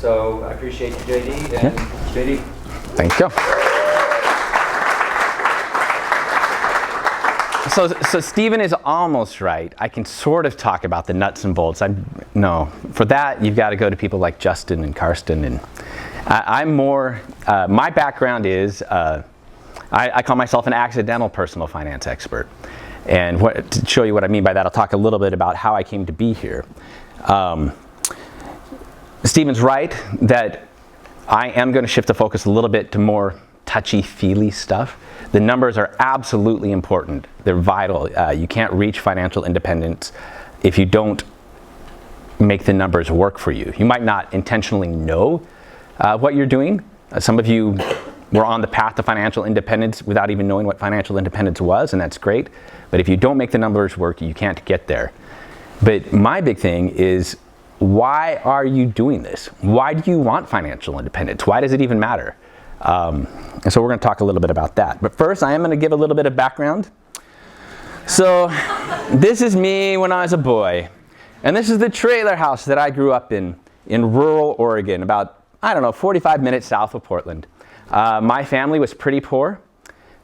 So I appreciate you, JD. And JD. Thank you. So Stephen is almost right. I can sort of talk about the nuts and bolts. No, for that you've got to go to people like Justin and Karsten. And I'm more. My background is I call myself an accidental personal finance expert. And to show you what I mean by that, I'll talk a little bit about how I came to be here. Stephen's right that I am going to shift the focus a little bit to more touchy-feely stuff. The numbers are absolutely important. They're vital. You can't reach financial independence if you don't make the numbers work for you. You might not intentionally know what you're doing. Some of you were on the path to financial independence without even knowing what financial independence was, and that's great. But if you don't make the numbers work, you can't get there. But my big thing is, why are you doing this? Why do you want financial independence? Why does it even matter? And so we're going to talk a little bit about that. But first, I am going to give a little bit of background. So this is me when I was a boy. And this is the trailer house that I grew up in rural Oregon, about, 45 minutes south of Portland. My family was pretty poor.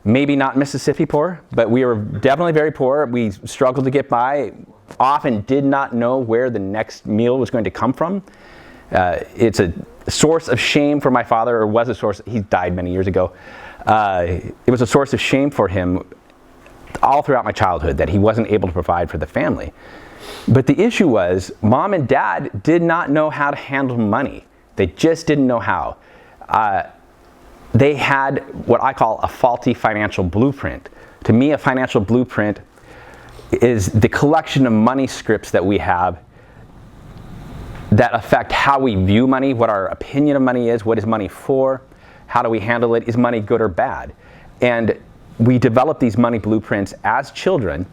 Maybe not Mississippi poor, but we were definitely very poor. We struggled to get by, often did not know where the next meal was going to come from. It's a source of shame for my father, or was a source. He died many years ago. It was a source of shame for him all throughout my childhood that he wasn't able to provide for the family. But the issue was, mom and dad did not know how to handle money. They just didn't know how. They had what I call a faulty financial blueprint. To me, a financial blueprint is the collection of money scripts that we have that affect how we view money, what our opinion of money is, what is money for, how do we handle it, is money good or bad? And we develop these money blueprints as children,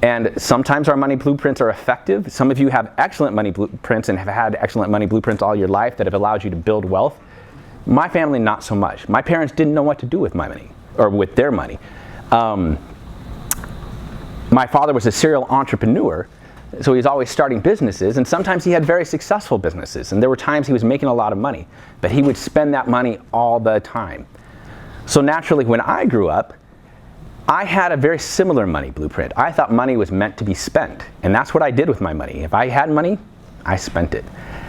and sometimes our money blueprints are effective. Some of you have excellent money blueprints and have had excellent money blueprints all your life that have allowed you to build wealth. My family, not so much. My parents didn't know what to do with my money, or with their money. My father was a serial entrepreneur, so he was always starting businesses, and sometimes he had very successful businesses, and there were times he was making a lot of money, but he would spend that money all the time. So naturally, when I grew up, I had a very similar money blueprint. I thought money was meant to be spent, and that's what I did with my money. If I had money, I spent it.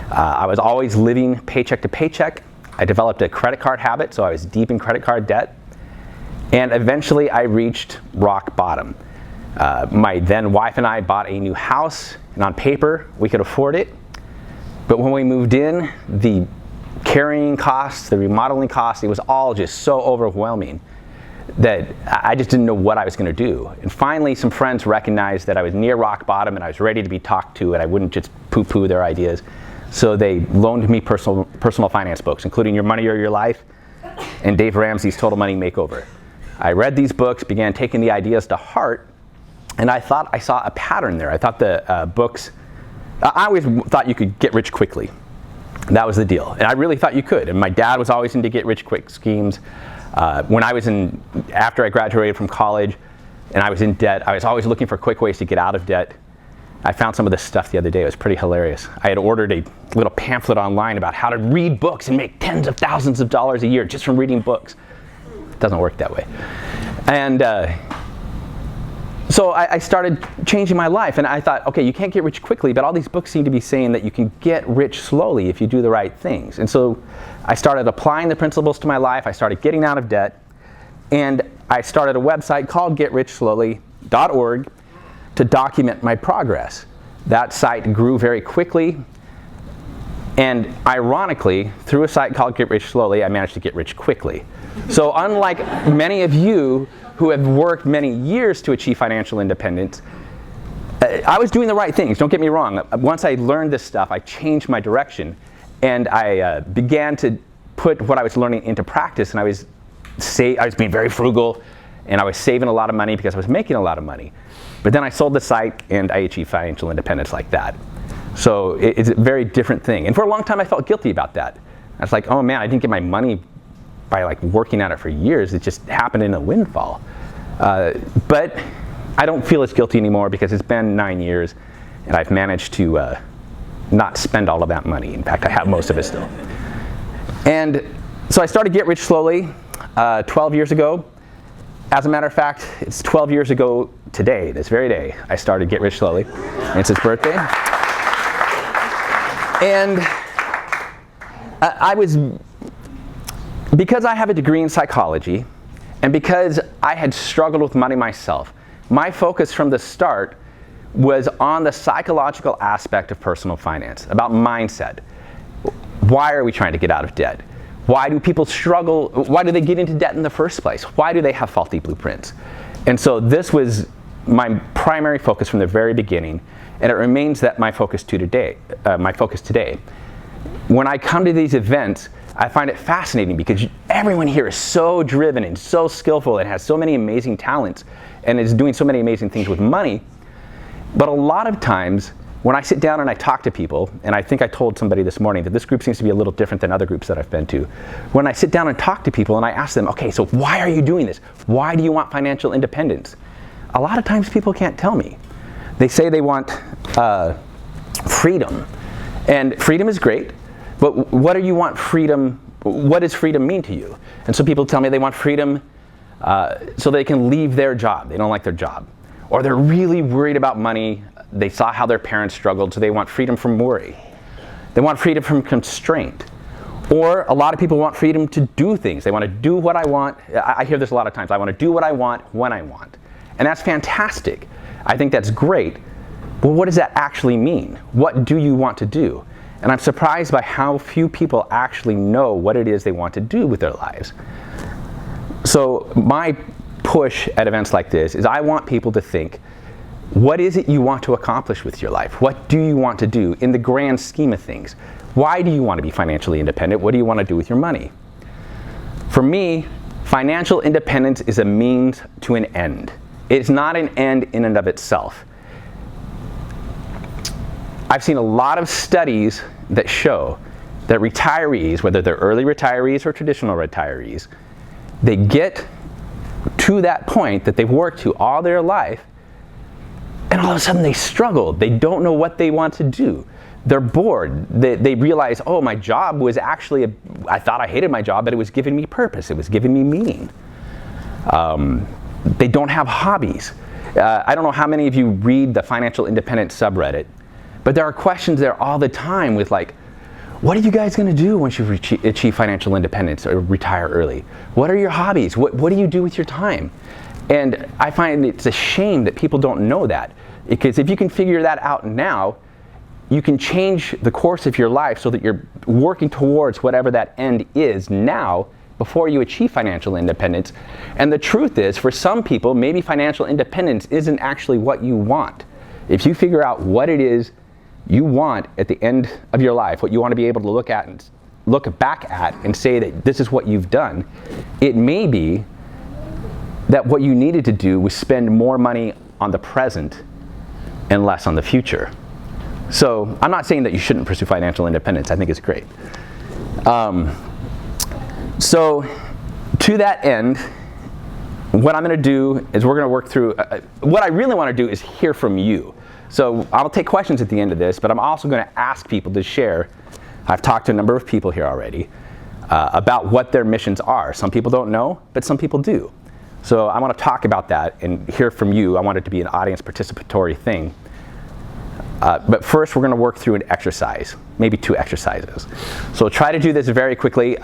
I was always living paycheck to paycheck. I developed a credit card habit, so I was deep in credit card debt, and eventually I reached rock bottom. My then wife and I bought a new house, and on paper, we could afford it. But when we moved in, the carrying costs, the remodeling costs, it was all just so overwhelming that I just didn't know what I was going to do. And finally, some friends recognized that I was near rock bottom and I was ready to be talked to, and I wouldn't just poo-poo their ideas. So they loaned me personal finance books, including Your Money or Your Life and Dave Ramsey's Total Money Makeover. I read these books, began taking the ideas to heart, and I thought I saw a pattern there. I thought the books, I always thought you could get rich quickly. That was the deal. And I really thought you could. And my dad was always into get rich quick schemes. After I graduated from college and I was in debt, I was always looking for quick ways to get out of debt. I found some of this stuff the other day. It was pretty hilarious. I had ordered a little pamphlet online about how to read books and make tens of thousands of dollars a year just from reading books. It doesn't work that way. And so I started changing my life, and I thought, okay, you can't get rich quickly, but all these books seem to be saying that you can get rich slowly if you do the right things. And so I started applying the principles to my life. I started getting out of debt, and I started a website called GetRichSlowly.org to document my progress. That site grew very quickly, and ironically, through a site called Get Rich Slowly, I managed to get rich quickly. So unlike many of you who have worked many years to achieve financial independence, I was doing the right things, don't get me wrong. Once I learned this stuff, I changed my direction, and I began to put what I was learning into practice, and I was being very frugal, and I was saving a lot of money because I was making a lot of money. But then I sold the site, and I achieved financial independence like that. So it's a very different thing. And for a long time, I felt guilty about that. I was like, oh man, I didn't get my money by working at it for years. It just happened in a windfall. But I don't feel as guilty anymore because it's been 9 years, and I've managed to not spend all of that money. In fact, I have most of it still. And so I started Get Rich Slowly 12 years ago. As a matter of fact, it's 12 years ago today, this very day, I started Get Rich Slowly. And it's his birthday. And because I have a degree in psychology, and because I had struggled with money myself, my focus from the start was on the psychological aspect of personal finance, about mindset. Why are we trying to get out of debt? Why do people struggle? Why do they get into debt in the first place? Why do they have faulty blueprints? And so this was my primary focus from the very beginning, and it remains that my focus today. When I come to these events, I find it fascinating because everyone here is so driven and so skillful and has so many amazing talents and is doing so many amazing things with money. But a lot of times, when I sit down and I talk to people, and I think I told somebody this morning that this group seems to be a little different than other groups that I've been to. When I sit down and talk to people and I ask them, okay, so why are you doing this? Why do you want financial independence? A lot of times people can't tell me. They say they want freedom. And freedom is great, but what do you want freedom, what does freedom mean to you? And so people tell me they want freedom so they can leave their job. They don't like their job. Or they're really worried about money. They saw how their parents struggled, so they want freedom from worry. They want freedom from constraint. Or a lot of people want freedom to do things. They want to do what I want. I hear this a lot of times. I want to do what I want when I want. And that's fantastic. I think that's great. But what does that actually mean? What do you want to do? And I'm surprised by how few people actually know what it is they want to do with their lives. So my push at events like this is I want people to think, what is it you want to accomplish with your life? What do you want to do in the grand scheme of things? Why do you want to be financially independent? What do you want to do with your money? For me, financial independence is a means to an end. It's not an end in and of itself. I've seen a lot of studies that show that retirees, whether they're early retirees or traditional retirees, they get to that point that they've worked to all their life, and all of a sudden they struggle. They don't know what they want to do. They're bored. They realize, oh, my job was actually, I thought I hated my job, but it was giving me purpose. It was giving me meaning. They don't have hobbies. I don't know how many of you read the Financial Independence subreddit, but there are questions there all the time with like, what are you guys going to do once you achieve financial independence or retire early? What are your hobbies? What do you do with your time? And I find it's a shame that people don't know that, because if you can figure that out now, you can change the course of your life so that you're working towards whatever that end is now before you achieve financial independence. And the truth is, for some people, maybe financial independence isn't actually what you want. If you figure out what it is you want at the end of your life, what you want to be able to look back at and say that this is what you've done, it may be that what you needed to do was spend more money on the present and less on the future. So I'm not saying that you shouldn't pursue financial independence. I think it's great. So to that end, what I'm going to do is we're going to work through, what I really want to do is hear from you. So I'll take questions at the end of this, but I'm also going to ask people to share. I've talked to a number of people here already about what their missions are. Some people don't know, but some people do. So I want to talk about that and hear from you. I want it to be an audience participatory thing. But first, we're going to work through an exercise, maybe 2 exercises. So try to do this very quickly.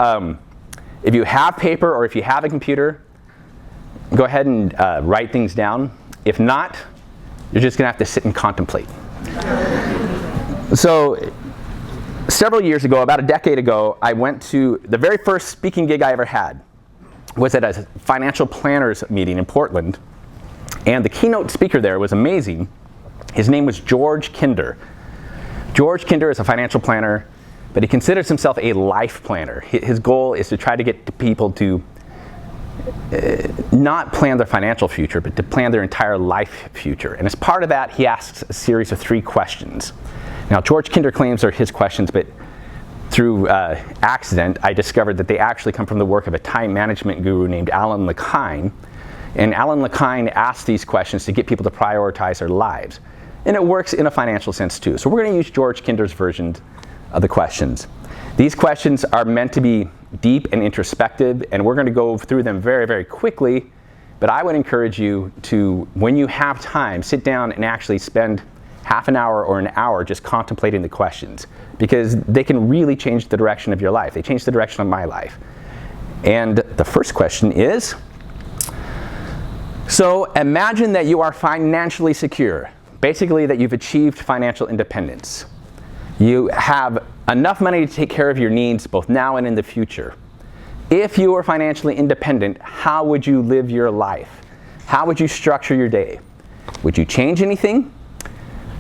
If you have paper or if you have a computer, go ahead and write things down. If not, you're just going to have to sit and contemplate. So several years ago, about a decade ago, I went to the very first speaking gig I ever had was at a financial planners meeting in Portland. And the keynote speaker there was amazing. His name was George Kinder. George Kinder is a financial planner, but he considers himself a life planner. His goal is to try to get people to not plan their financial future, but to plan their entire life future. And as part of that, he asks a series of 3 questions. Now, George Kinder claims they're his questions, but through accident, I discovered that they actually come from the work of a time management guru named Alan LeKine. And Alan LeKine asked these questions to get people to prioritize their lives. And it works in a financial sense too. So we're going to use George Kinder's version of the questions. These questions are meant to be deep and introspective, and we're going to go through them very, very quickly. But I would encourage you to, when you have time, sit down and actually spend half an hour or an hour just contemplating the questions, because they can really change the direction of your life. They change the direction of my life. And the first question is, so imagine that you are financially secure, basically that you've achieved financial independence. You have enough money to take care of your needs both now and in the future. If you were financially independent, how would you live your life? How would you structure your day? Would you change anything?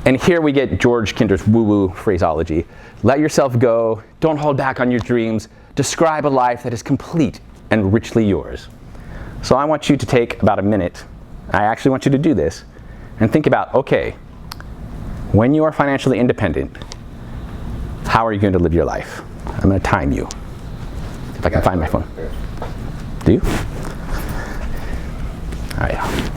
And here we get George Kinder's woo-woo phraseology. Let yourself go. Don't hold back on your dreams. Describe a life that is complete and richly yours. So I want you to take about a minute. I actually want you to do this and think about, okay, when you are financially independent, how are you going to live your life? I'm going to time you. If I can find my phone. Do you? All right.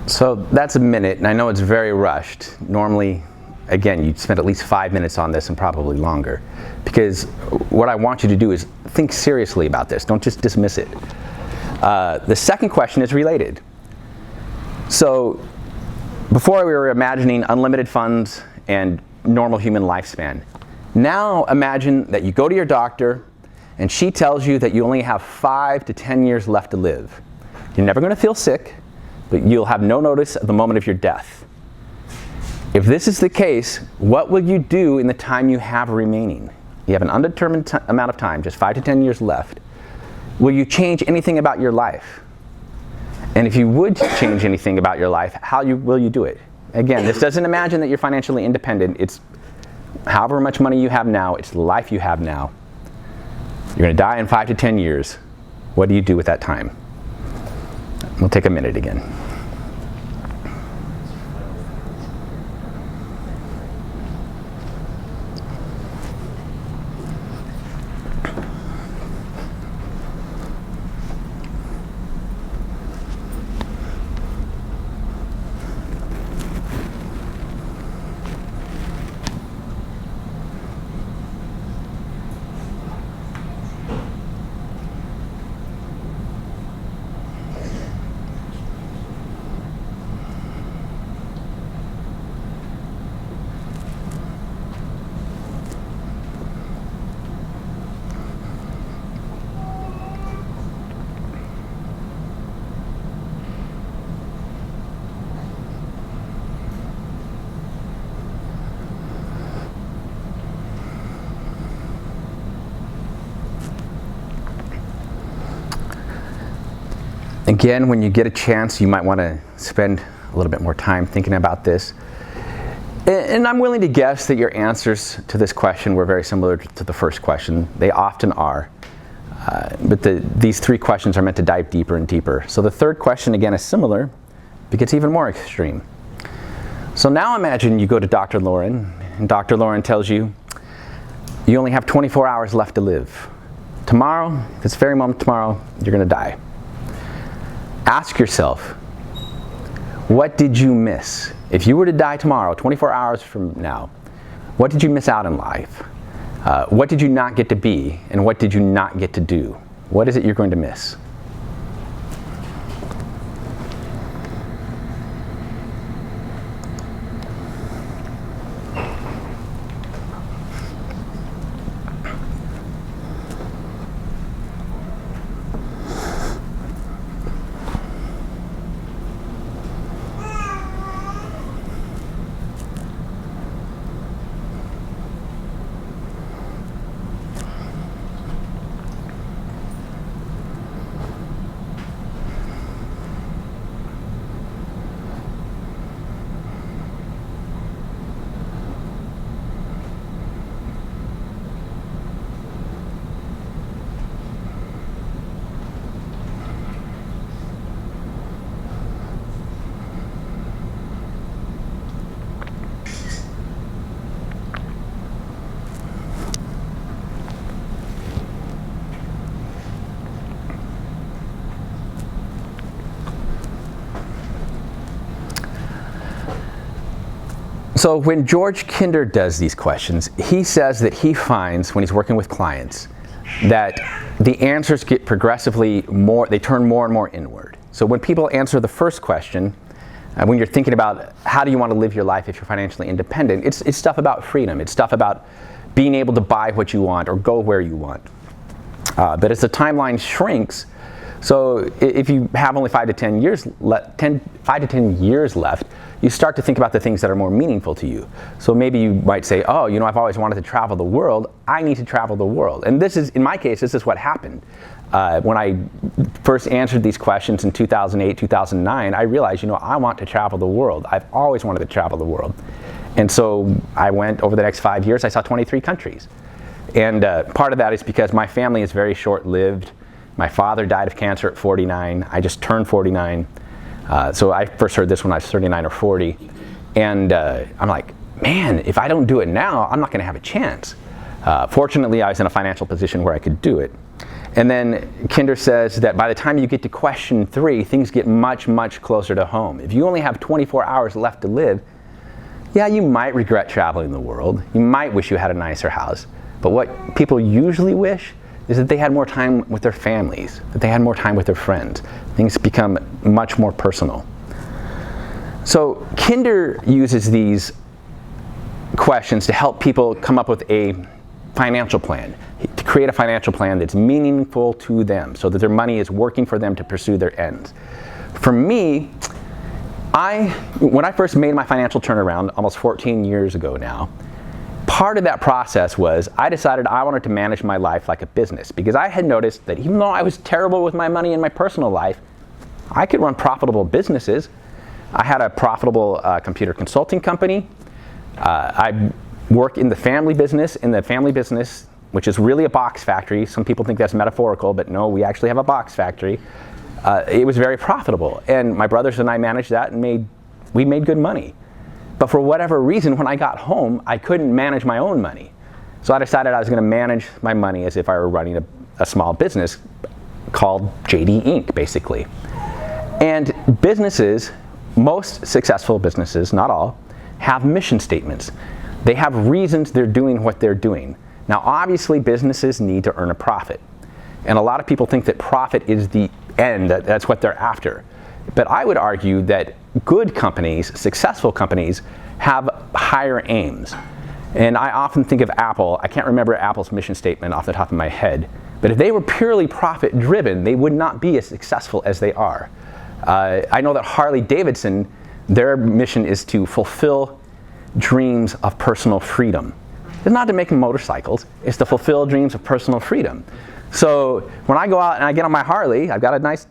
So that's a minute, and I know it's very rushed. Normally, again, you'd spend at least 5 minutes on this and probably longer. Because what I want you to do is think seriously about this. Don't just dismiss it. The second question is related. So before we were imagining unlimited funds and normal human lifespan. Now imagine that you go to your doctor and she tells you that you only have 5 to 10 years left to live. You're never going to feel sick, but you'll have no notice of the moment of your death. If this is the case, what will you do in the time you have remaining? You have an undetermined amount of time, just 5 to 10 years left. Will you change anything about your life? And if you would change anything about your life, how will you do it? Again, this doesn't imagine that you're financially independent. It's however much money you have now, it's the life you have now. You're going to die in 5 to 10 years. What do you do with that time? We'll take a minute again. Again, when you get a chance, you might want to spend a little bit more time thinking about this. And I'm willing to guess that your answers to this question were very similar to the first question. They often are. But these 3 questions are meant to dive deeper and deeper. So the third question, again, is similar, but gets even more extreme. So now imagine you go to Dr. Lauren, and Dr. Lauren tells you, you only have 24 hours left to live. Tomorrow, this very moment tomorrow, you're going to die. Ask yourself, what did you miss? If you were to die tomorrow, 24 hours from now, what did you miss out in life? What did you not get to be? And what did you not get to do? What is it you're going to miss? So when George Kinder does these questions, he says that he finds when he's working with clients that the answers get progressively more, they turn more and more inward. So when people answer the first question, when you're thinking about how do you want to live your life if you're financially independent, it's stuff about freedom. It's stuff about being able to buy what you want or go where you want. But as the timeline shrinks, so if you have only 5 to 10 years left, you start to think about the things that are more meaningful to you. So maybe you might say, oh, you know, I've always wanted to travel the world. I need to travel the world. And this is, in my case, this is what happened. When I first answered these questions in 2008, 2009, I realized, you know, I want to travel the world. I've always wanted to travel the world. And so I went over the next 5 years, I saw 23 countries. And part of that is because my family is very short-lived. My father died of cancer at 49. I just turned 49. So I first heard this when I was 39 or 40. And I'm like, man, if I don't do it now, I'm not going to have a chance. Fortunately, I was in a financial position where I could do it. And then Kinder says that by the time you get to question 3, things get much, much closer to home. If you only have 24 hours left to live, yeah, you might regret traveling the world. You might wish you had a nicer house. But what people usually wish is that they had more time with their families, that they had more time with their friends. Things become much more personal. So Kinder uses these questions to help people come up with a financial plan, to create a financial plan that's meaningful to them so that their money is working for them to pursue their ends. For me, when I first made my financial turnaround almost 14 years ago now, part of that process was I decided I wanted to manage my life like a business, because I had noticed that even though I was terrible with my money in my personal life, I could run profitable businesses. I had a profitable computer consulting company. I work in the family business, which is really a box factory. Some people think that's metaphorical, but no, we actually have a box factory. It was very profitable, and my brothers and I managed that, and we made good money. But for whatever reason, when I got home, I couldn't manage my own money. So I decided I was going to manage my money as if I were running a small business called JD Inc., basically. And businesses, most successful businesses, not all, have mission statements. They have reasons they're doing what they're doing. Now, obviously, businesses need to earn a profit. And a lot of people think that profit is the end, that's what they're after. But I would argue that good companies, successful companies, have higher aims. And I often think of Apple. I can't remember Apple's mission statement off the top of my head. But if they were purely profit-driven, they would not be as successful as they are. I know that Harley-Davidson, their mission is to fulfill dreams of personal freedom. It's not to make motorcycles, it's to fulfill dreams of personal freedom. So when I go out and I get on my Harley, I've got a nice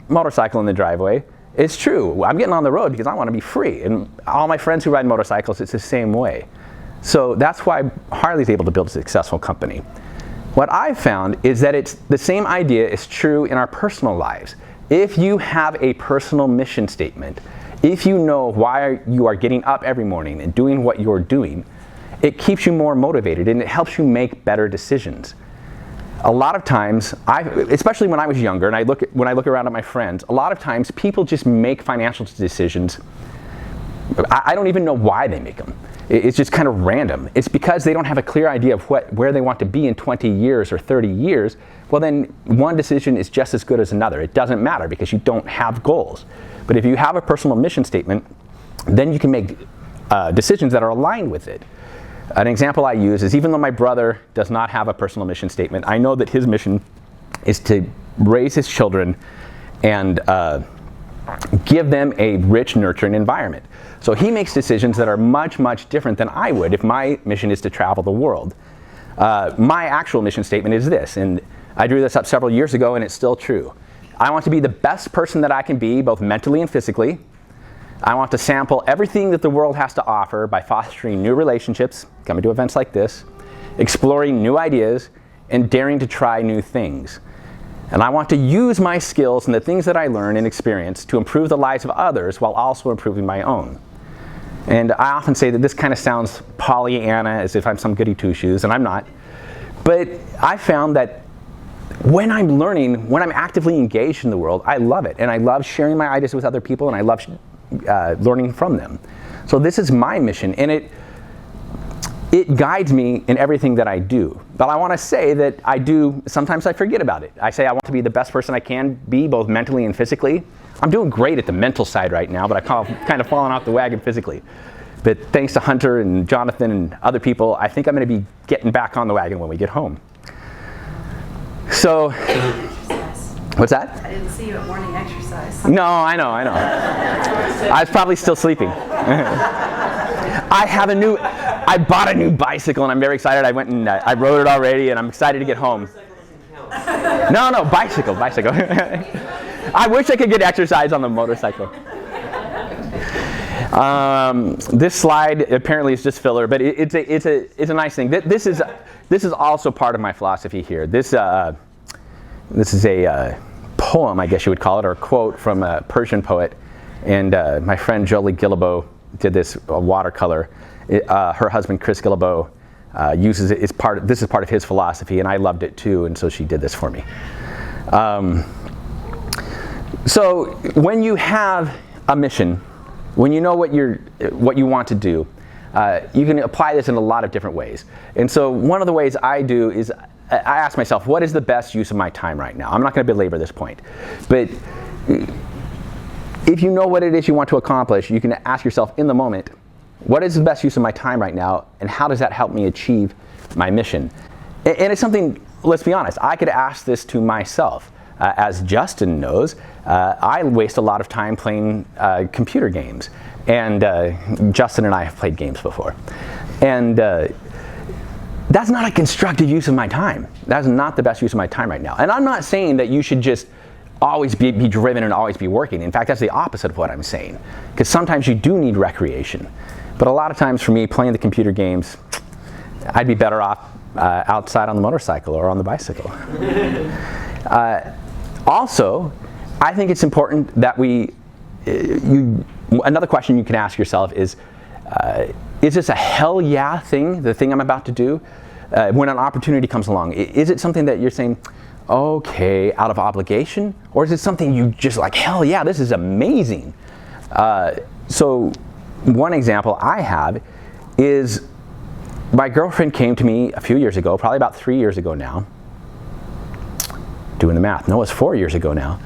motorcycle in the driveway. It's true, I'm getting on the road because I want to be free. And all my friends who ride motorcycles, it's the same way. So that's why Harley's able to build a successful company. What I've found is that it's the same idea is true in our personal lives. If you have a personal mission statement, if you know why you are getting up every morning and doing what you're doing, it keeps you more motivated and it helps you make better decisions. A lot of times, especially when I was younger, and when I look around at my friends, a lot of times people just make financial decisions. I don't even know why they make them. It's just kind of random. It's because they don't have a clear idea of where they want to be in 20 years or 30 years. Well, then one decision is just as good as another. It doesn't matter because you don't have goals. But if you have a personal mission statement, then you can make decisions that are aligned with it. An example I use is, even though my brother does not have a personal mission statement, I know that his mission is to raise his children and give them a rich, nurturing environment. So he makes decisions that are much, much different than I would if my mission is to travel the world. My actual mission statement is this, and I drew this up several years ago and it's still true. I want to be the best person that I can be, both mentally and physically. I want to sample everything that the world has to offer by fostering new relationships, coming to events like this, exploring new ideas, and daring to try new things. And I want to use my skills and the things that I learn and experience to improve the lives of others while also improving my own. And I often say that this kind of sounds Pollyanna, as if I'm some goody two-shoes, and I'm not. But I found that when I'm learning, when I'm actively engaged in the world, I love it. And I love sharing my ideas with other people, and I love learning from them. So this is my mission, and it guides me in everything that I do. But I want to say that sometimes I forget about it. I say I want to be the best person I can be, both mentally and physically. I'm doing great at the mental side right now, but I've kind of fallen off the wagon physically. But thanks to Hunter and Jonathan and other people, I think I'm going to be getting back on the wagon when we get home. So, what's that? I didn't see you at morning exercise. No, I know. I was probably still sleeping. I bought a new bicycle and I'm very excited. I went and I rode it already and I'm excited to get home. No, bicycle. I wish I could get exercise on the motorcycle. This slide apparently is just filler, but it's a nice thing. This is also part of my philosophy here. This is a poem, I guess you would call it, or a quote from a Persian poet. And my friend Jolie Guillebeau did this watercolor. Her husband Chris Guillebeau uses it. This is part of his philosophy, and I loved it too. And so she did this for me. So when you have a mission, when you know what you want to do, you can apply this in a lot of different ways. And so one of the ways I do is I ask myself, what is the best use of my time right now? I'm not going to belabor this point, but if you know what it is you want to accomplish, you can ask yourself in the moment, what is the best use of my time right now, and how does that help me achieve my mission? And it's something, let's be honest, I could ask this to myself. As Justin knows, I waste a lot of time playing computer games. And Justin and I have played games before. And that's not a constructive use of my time. That's not the best use of my time right now. And I'm not saying that you should just always be driven and always be working. In fact, that's the opposite of what I'm saying. Because sometimes you do need recreation. But a lot of times for me, playing the computer games, I'd be better off outside on the motorcycle or on the bicycle. Also, I think it's important that another question you can ask yourself is this a hell yeah thing, the thing I'm about to do? When an opportunity comes along, is it something that you're saying, okay, out of obligation? Or is it something you just like, hell yeah, this is amazing? So one example I have is my girlfriend came to me a few years ago, probably about 3 years ago now. Doing the math. No, it's 4 years ago now.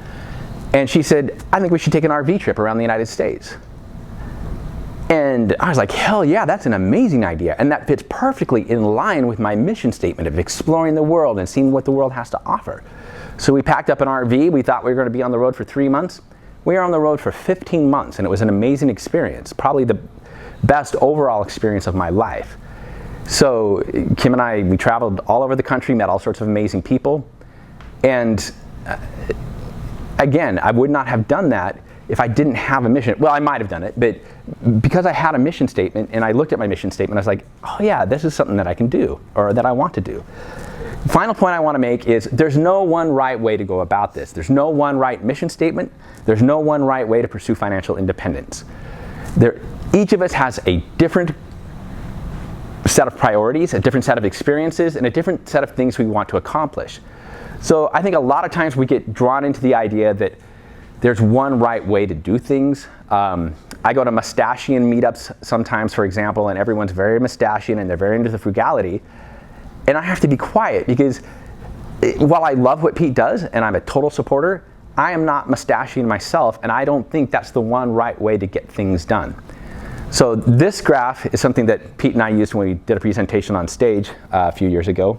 And she said, I think we should take an RV trip around the United States. And I was like, hell yeah, that's an amazing idea. And that fits perfectly in line with my mission statement of exploring the world and seeing what the world has to offer. So we packed up an RV. We thought we were going to be on the road for 3 months. We were on the road for 15 months, and it was an amazing experience. Probably the best overall experience of my life. So Kim and I, we traveled all over the country, met all sorts of amazing people. And again, I would not have done that if I didn't have a mission. Well, I might have done it, but because I had a mission statement and I looked at my mission statement, I was like, oh yeah, this is something that I can do or that I want to do. Final point I want to make is there's no one right way to go about this. There's no one right mission statement. There's no one right way to pursue financial independence. Each of us has a different set of priorities, a different set of experiences, and a different set of things we want to accomplish. So I think a lot of times we get drawn into the idea that there's one right way to do things. I go to mustachian meetups sometimes, for example, and everyone's very mustachian and they're very into the frugality. And I have to be quiet because while I love what Pete does and I'm a total supporter, I am not mustachian myself, and I don't think that's the one right way to get things done. So this graph is something that Pete and I used when we did a presentation on stage a few years ago.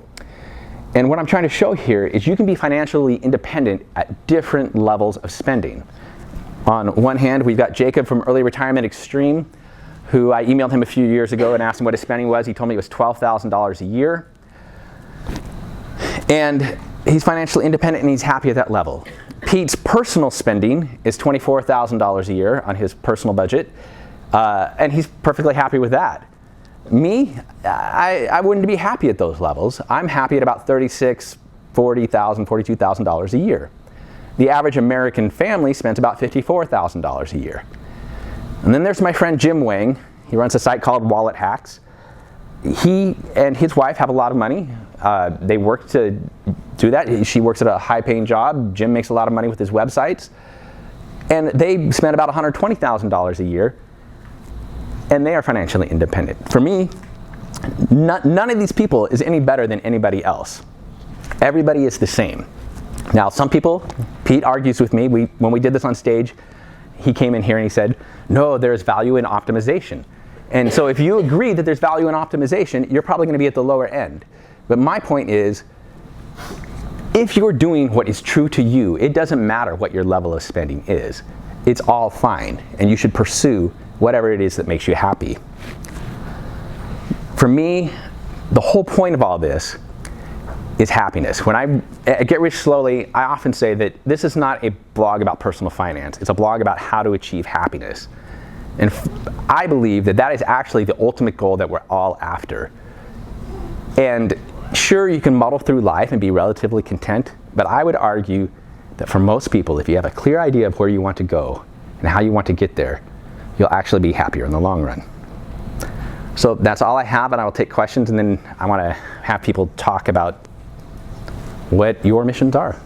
And what I'm trying to show here is you can be financially independent at different levels of spending. On one hand, we've got Jacob from Early Retirement Extreme, who I emailed him a few years ago and asked him what his spending was. He told me it was $12,000 a year. And he's financially independent and he's happy at that level. Pete's personal spending is $24,000 a year on his personal budget, and he's perfectly happy with that. Me, I wouldn't be happy at those levels. I'm happy at about $36,000, $40,000, $42,000 a year. The average American family spends about $54,000 a year. And then there's my friend Jim Wang. He runs a site called Wallet Hacks. He and his wife have a lot of money. They work to do that. She works at a high-paying job. Jim makes a lot of money with his websites. And they spend about $120,000 a year. and they are financially independent. For me, none of these people is any better than anybody else. Everybody is the same. Now, some people, Pete argues with me, when we did this on stage, he came in here and he said, no, there's value in optimization. And so if you agree that there's value in optimization, you're probably going to be at the lower end. But my point is, if you're doing what is true to you, it doesn't matter what your level of spending is. It's all fine, and you should pursue whatever it is that makes you happy. For me, the whole point of all this is happiness. When I Get Rich Slowly, I often say that this is not a blog about personal finance. It's a blog about how to achieve happiness. And I believe that that is actually the ultimate goal that we're all after. And sure, you can muddle through life and be relatively content, but I would argue that for most people, if you have a clear idea of where you want to go and how you want to get there, you'll actually be happier in the long run. So that's all I have, and I will take questions, and then I want to have people talk about what your missions are.